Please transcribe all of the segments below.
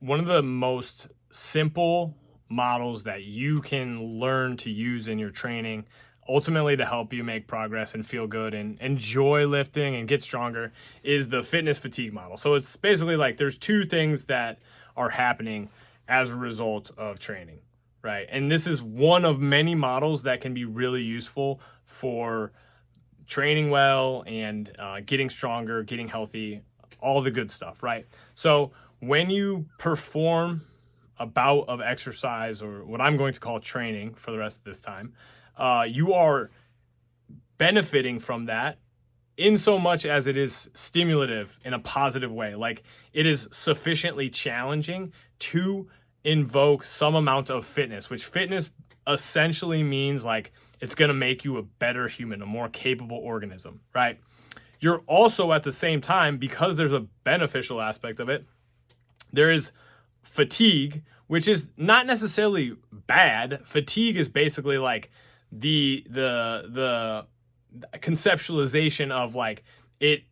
one of the most simple models that you can learn to use in your training, ultimately to help you make progress and feel good and enjoy lifting and get stronger, is the fitness fatigue model. So it's basically like there's two things that are happening as a result of training, right? And this is one of many models that can be really useful for training well and getting stronger, getting healthy, all the good stuff, right? So when you perform a bout of exercise, or what I'm going to call training for the rest of this time, you are benefiting from that in so much as it is stimulative in a positive way. Like, it is sufficiently challenging to invoke some amount of fitness, which fitness essentially means like it's going to make you a better human, a more capable organism, right? You're also at the same time, because there's a beneficial aspect of it, there is fatigue, which is not necessarily bad. Fatigue is basically like the conceptualization of like it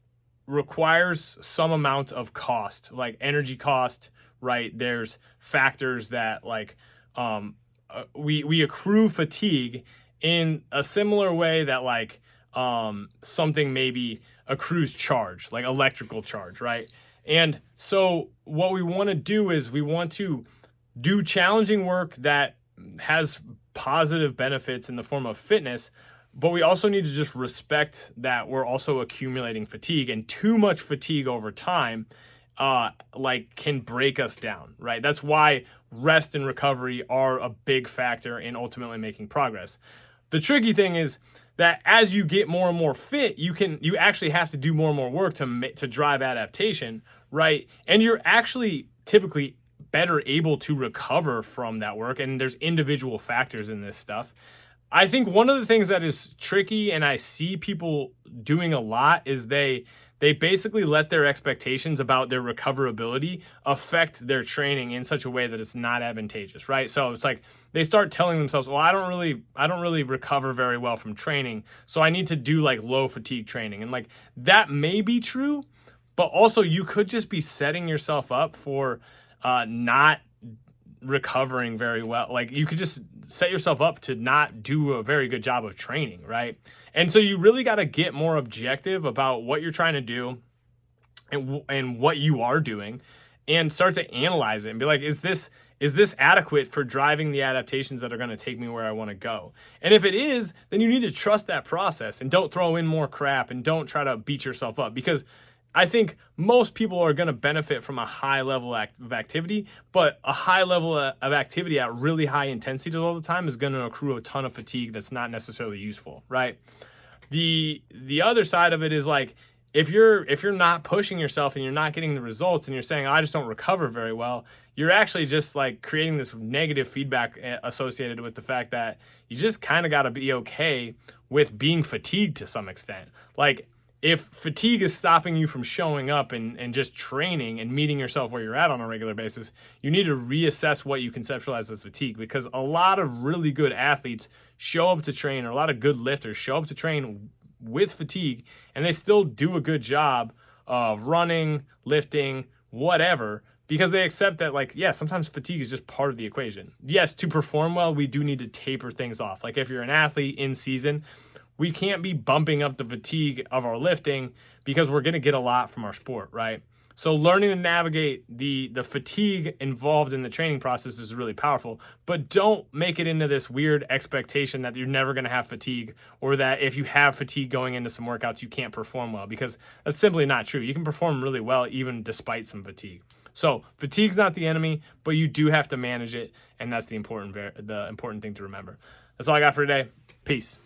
requires some amount of cost, like energy cost, right? There's factors that like we accrue fatigue in a similar way that like something maybe accrues charge, like electrical charge, right? And so what we want to do is we want to do challenging work that has positive benefits in the form of fitness, but we also need to just respect that we're also accumulating fatigue, and too much fatigue over time like can break us down, right? That's why rest and recovery are a big factor in ultimately making progress. The tricky thing is that as you get more and more fit, you actually have to do more and more work to drive adaptation, right? And you're actually typically better able to recover from that work. And there's individual factors in this stuff. I think one of the things that is tricky, and I see people doing a lot, is they basically let their expectations about their recoverability affect their training in such a way that it's not advantageous, right? So it's like they start telling themselves, well, I don't really recover very well from training, so I need to do like low fatigue training. And like that may be true, but also you could just be setting yourself up for not recovering very well. Like you could just set yourself up to not do a very good job of training, right? And so you really got to get more objective about what you're trying to do and what you are doing, and start to analyze it and be like, is this adequate for driving the adaptations that are going to take me where I want to go? And if it is, then you need to trust that process and don't throw in more crap and don't try to beat yourself up, because I think most people are going to benefit from a high level of activity, but a high level of activity at really high intensity all the time is going to accrue a ton of fatigue that's not necessarily useful, right? The other side of it is like, if you're not pushing yourself and you're not getting the results and you're saying, I just don't recover very well, you're actually just like creating this negative feedback associated with the fact that you just kind of got to be okay with being fatigued to some extent. Like, if fatigue is stopping you from showing up and just training and meeting yourself where you're at on a regular basis, you need to reassess what you conceptualize as fatigue, because a lot of really good athletes show up to train, or a lot of good lifters show up to train with fatigue, and they still do a good job of running, lifting, whatever, because they accept that, like, yeah, sometimes fatigue is just part of the equation. Yes, to perform well, we do need to taper things off. Like, if you're an athlete in season, we can't be bumping up the fatigue of our lifting, because we're going to get a lot from our sport, right? So learning to navigate the fatigue involved in the training process is really powerful, but don't make it into this weird expectation that you're never going to have fatigue, or that if you have fatigue going into some workouts, you can't perform well, because that's simply not true. You can perform really well even despite some fatigue. So fatigue's not the enemy, but you do have to manage it, and that's the important thing to remember. That's all I got for today. Peace.